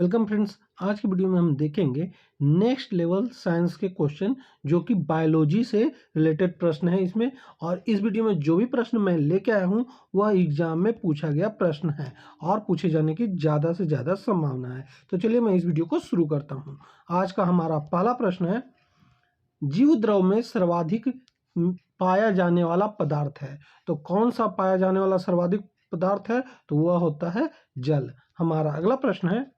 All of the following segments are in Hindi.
Welcome friends. आज की वीडियो में हम देखेंगे नेक्स्ट लेवल साइंस के क्वेश्चन जो कि बायोलॉजी से रिलेटेड प्रश्न है इसमें। और इस वीडियो में जो भी प्रश्न मैं लेके आया हूँ वह एग्जाम में पूछा गया प्रश्न है और पूछे जाने की ज़्यादा से ज़्यादा संभावना है। तो चलिए मैं इस वीडियो को शुरू करता हूँ। आज का हमारा पहला प्रश्न है, जीव द्रव में सर्वाधिक पाया जाने वाला पदार्थ है। तो कौन सा पाया जाने वाला सर्वाधिक पदार्थ है? तो वह होता है जल। हमारा अगला प्रश्न है,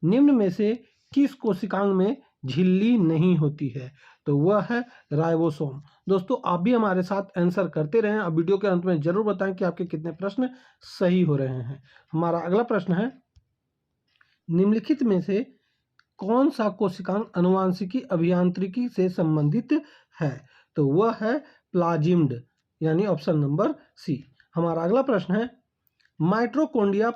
निम्न में से किस कोशिकांग में झिल्ली नहीं होती है? तो वह है राइबोसोम। दोस्तों आप भी हमारे साथ आंसर करते रहें। अब वीडियो के अंत में जरूर बताएं कि आपके कितने प्रश्न सही हो रहे हैं। हमारा अगला प्रश्न है, निम्नलिखित में से कौन सा कोशिकांग आनुवांशिकी अभियांत्रिकी से संबंधित है? तो वह है प्लाजिम्ड, यानी ऑप्शन नंबर सी। हमारा अगला प्रश्न है, माइटोकॉन्ड्रिया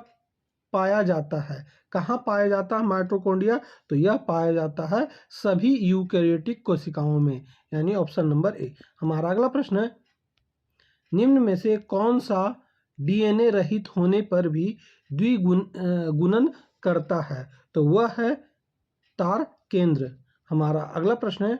पाया जाता है कहाँ पाया जाता है माइटोकॉन्ड्रिया? तो यह पाया जाता है सभी यूकैरियोटिक कोशिकाओं में, यानी ऑप्शन नंबर ए। हमारा अगला प्रश्न है, निम्न में से कौन सा डीएनए रहित होने पर भी द्विगुणन करता है? तो वह है तार केंद्र। हमारा अगला प्रश्न है,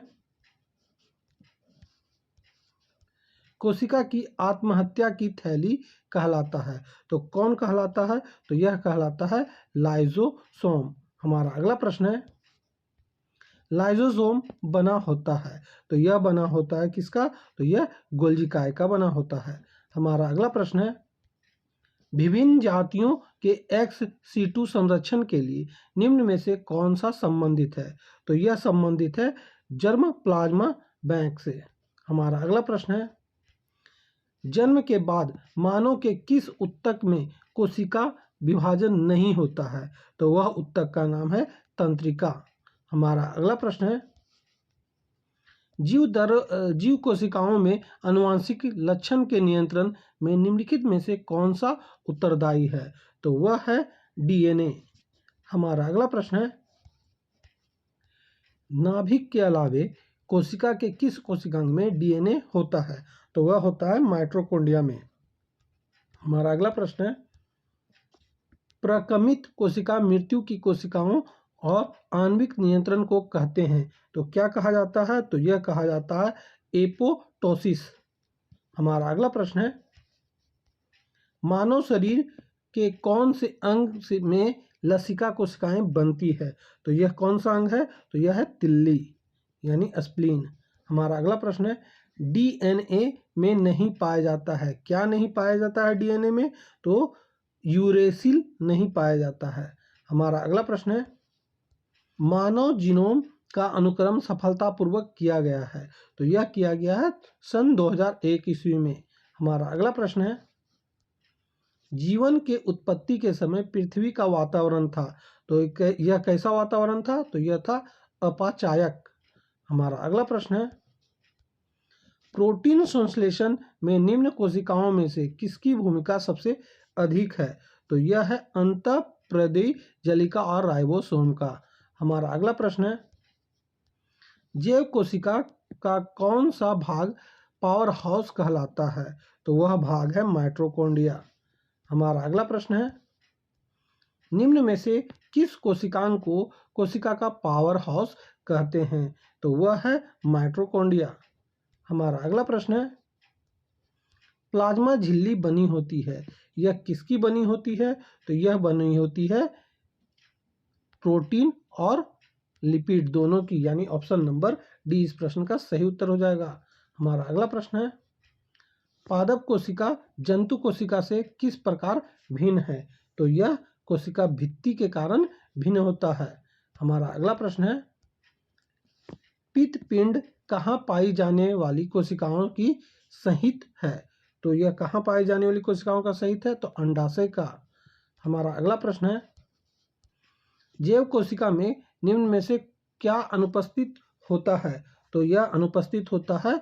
कोशिका की आत्महत्या की थैली कहलाता है। तो कौन कहलाता है? तो यह कहलाता है लाइजोसोम। हमारा अगला प्रश्न है, लाइजोसोम बना होता है। तो यह बना होता है किसका? तो यह गोल्गी काय का बना होता है। हमारा अगला प्रश्न है, विभिन्न जातियों के ex-situ संरक्षण के लिए निम्न में से कौन सा संबंधित है? तो यह संबंधित है जर्म प्लाज्मा बैंक से। हमारा अगला प्रश्न है, जन्म के बाद मानव के किस ऊतक में कोशिका विभाजन नहीं होता है? तो वह ऊतक का नाम है तंत्रिका। हमारा अगला प्रश्न है, जीव कोशिकाओं में आनुवांशिक लक्षण के नियंत्रण में निम्नलिखित में से कौन सा उत्तरदायी है? तो वह है डीएनए। हमारा अगला प्रश्न है, नाभिक के अलावे कोशिका के किस कोशिकांग में डीएनए होता है? तो वह होता है माइटोकॉन्ड्रिया में। हमारा अगला प्रश्न है, प्रकमित कोशिका मृत्यु की कोशिकाओं और आणविक नियंत्रण को कहते हैं। तो क्या कहा जाता है? तो यह कहा जाता है एपोप्टोसिस। हमारा अगला प्रश्न है, मानव शरीर के कौन से अंग में लसिका कोशिकाएं बनती है? तो यह कौन सा अंग है? तो यह है तिल्ली, यानी स्प्लीन। हमारा अगला प्रश्न है, डीएनए में नहीं पाया जाता है। क्या नहीं पाया जाता है डीएनए में? तो यूरेसिल नहीं पाया जाता है। हमारा अगला प्रश्न है, मानव जीनोम का अनुक्रम सफलतापूर्वक किया गया है। तो यह किया गया है सन 2001 ईस्वी में। हमारा अगला प्रश्न है, जीवन के उत्पत्ति के समय पृथ्वी का वातावरण था। तो यह कैसा वातावरण था? तो यह था अपाचायक। हमारा अगला प्रश्न है, प्रोटीन संश्लेषण में निम्न कोशिकाओं में से किसकी भूमिका सबसे अधिक है? तो यह है अंतःप्रदेयी जलिका और राइबोसोम का। हमारा अगला प्रश्न है, जैव कोशिका का कौन सा भाग पावर हाउस कहलाता है? तो वह भाग है माइटोकॉन्ड्रिया। हमारा अगला प्रश्न है, निम्न में से किस कोशिकांग को कोशिका का पावर हाउस कहते हैं? तो वह है माइटोकॉन्ड्रिया। हमारा अगला प्रश्न है, प्लाज्मा झिल्ली बनी होती है, यह किसकी बनी होती है? तो यह बनी होती है प्रोटीन और लिपिड दोनों की, यानी ऑप्शन नंबर डी इस प्रश्न का सही उत्तर हो जाएगा। हमारा अगला प्रश्न है, पादप कोशिका जंतु कोशिका से किस प्रकार भिन्न है? तो यह कोशिका भित्ति के कारण भिन्न होता है। हमारा अगला प्रश्न है, पित्तपिंड कहाँ पाई जाने वाली कोशिकाओं की सहित है? तो यह कहाँ पाई जाने वाली कोशिकाओं का सहित है? तो अंडाशय का। हमारा अगला प्रश्न है, जैव कोशिका में निम्न में से क्या अनुपस्थित होता है? तो यह अनुपस्थित होता है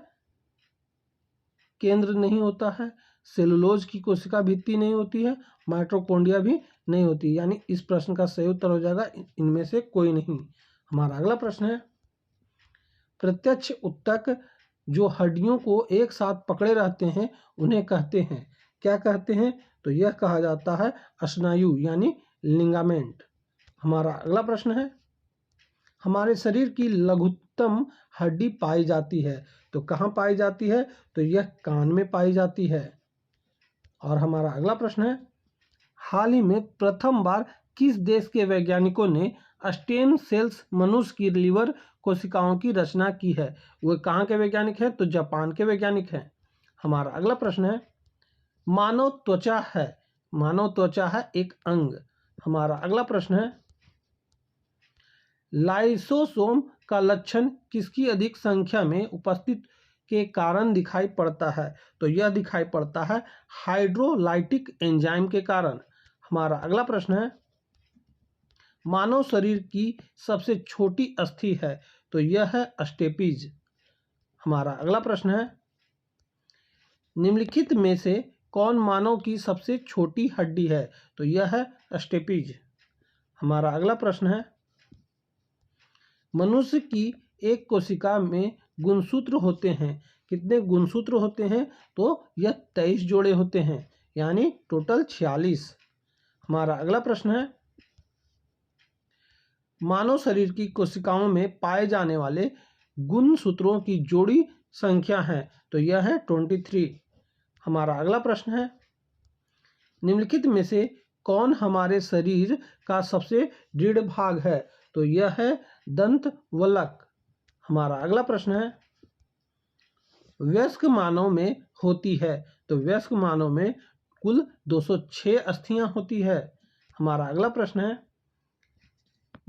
केंद्र नहीं होता है, सेलुलोज की कोशिका भित्ति नहीं होती है, माइटोकॉन्ड्रिया भी नहीं होती, यानी इस प्रश्न का सही उत्तर हो जाएगा इनमें से कोई नहीं। हमारा अगला प्रश्न है, प्रत्यक्ष ऊतक जो हड्डियों को एक साथ पकड़े रहते हैं उन्हें कहते हैं, क्या कहते हैं? तो यह कहा जाता है स्नायु, यानी लिगामेंट। हमारा अगला प्रश्न है, हमारे शरीर की लघुत्तम हड्डी पाई जाती है, तो कहाँ पाई जाती है? तो यह कान में पाई जाती है। और हमारा अगला प्रश्न है, हाल ही में प्रथम बार किस देश के वैज्ञानिकों ने स्टेम सेल्स मनुष्य की लीवर कोशिकाओं की रचना की है? वो कहाँ के वैज्ञानिक हैं? तो जापान के वैज्ञानिक हैं। हमारा अगला प्रश्न है, मानव त्वचा है एक अंग। हमारा अगला प्रश्न है, लाइसोसोम का लक्षण किसकी अधिक संख्या में उपस्थित के कारण दिखाई पड़ता है? तो यह दिखाई पड़ता है हाइड्रोलाइटिक एंजाइम के कारण। हमारा अगला प्रश्न है, मानव शरीर की सबसे छोटी अस्थि है, तो यह है स्टेपीज। हमारा अगला प्रश्न है, निम्नलिखित में से कौन मानव की सबसे छोटी हड्डी है? तो यह है स्टेपीज। हमारा अगला प्रश्न है, मनुष्य की एक कोशिका में गुणसूत्र होते हैं, कितने गुणसूत्र होते हैं? तो यह 23 जोड़े होते हैं, यानी टोटल 46। हमारा अगला प्रश्न है, मानव शरीर की कोशिकाओं में पाए जाने वाले गुणसूत्रों की जोड़ी संख्या है, तो यह है 23। हमारा अगला प्रश्न है, निम्नलिखित में से कौन हमारे शरीर का सबसे दृढ़ भाग है? तो यह है दंत वलक। हमारा अगला प्रश्न है, वयस्क मानव में होती है, तो वयस्क मानव में कुल 206 अस्थियां होती है। हमारा अगला प्रश्न है,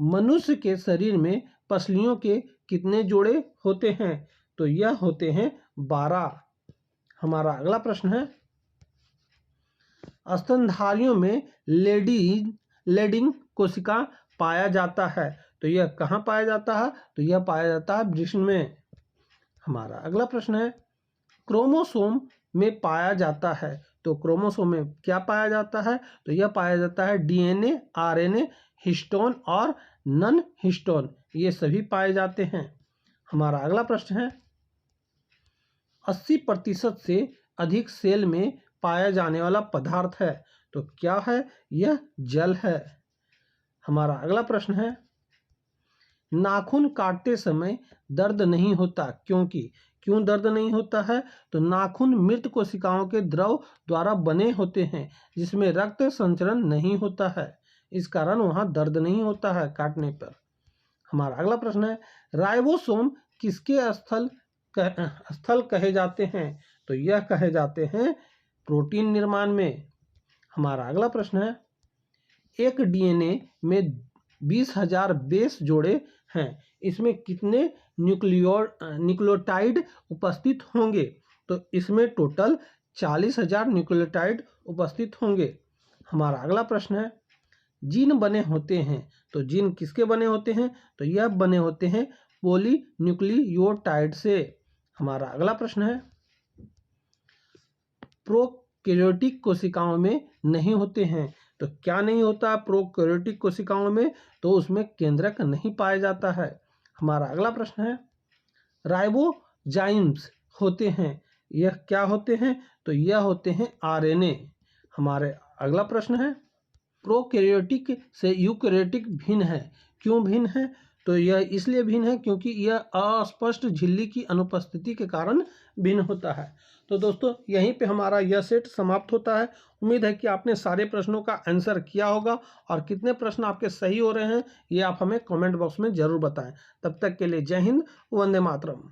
मनुष्य के शरीर में पसलियों के कितने जोड़े होते हैं? तो यह होते हैं 12। हमारा अगला प्रश्न है, स्तनधारियों में लेडिंग कोशिका पाया जाता है, तो यह कहाँ पाया जाता है? तो यह पाया जाता है वृषण में। हमारा अगला प्रश्न है, क्रोमोसोम में पाया जाता है, तो क्रोमोसोम में क्या पाया जाता है? तो यह पाया जाता है डीएनए, आरएनए, हिस्टोन और नन हिस्टोन, ये सभी पाए जाते हैं। हमारा अगला प्रश्न है, 80% से अधिक सेल में पाया जाने वाला पदार्थ है, तो क्या है? यह जल है। हमारा अगला प्रश्न है, नाखून काटते समय दर्द नहीं होता, क्यों दर्द नहीं होता है? तो नाखून मृत कोशिकाओं के द्रव द्वारा बने होते हैं, जिसमें रक्त संचरण नहीं होता है, इस कारण वहां दर्द नहीं होता है काटने पर। हमारा अगला प्रश्न है, राइबोसोम किसके स्थल कहे जाते हैं? तो यह कहे जाते हैं प्रोटीन निर्माण में। हमारा अगला प्रश्न है, एक डीएनए में 20,000 बेस जोड़े हैं, इसमें कितने न्यूक्लियोटाइड उपस्थित होंगे? तो इसमें टोटल 40,000 न्यूक्लियोटाइड उपस्थित होंगे। हमारा अगला प्रश्न है, जीन बने होते हैं, तो जीन किसके बने होते हैं? तो यह बने होते हैं पॉलीन्यूक्लियोटाइड से। हमारा अगला प्रश्न है, प्रोकैरियोटिक कोशिकाओं में नहीं होते हैं, तो क्या नहीं होता प्रोकैरियोटिक कोशिकाओं में? तो उसमें केंद्रक नहीं पाया जाता है। हमारा अगला प्रश्न है, राइबोजाइम्स होते हैं, यह क्या होते हैं? तो यह होते हैं आरएनए। हमारे अगला प्रश्न है, प्रोकैरियोटिक से यूकैरियोटिक भिन्न है, क्यों भिन्न है? तो यह इसलिए भिन्न है क्योंकि यह अस्पष्ट झिल्ली की अनुपस्थिति के कारण भिन्न होता है। तो दोस्तों, यहीं पे हमारा यह सेट समाप्त होता है। उम्मीद है कि आपने सारे प्रश्नों का आंसर किया होगा, और कितने प्रश्न आपके सही हो रहे हैं ये आप हमें कमेंट बॉक्स में जरूर बताएं। तब तक के लिए जय हिंद, वंदे मातरम।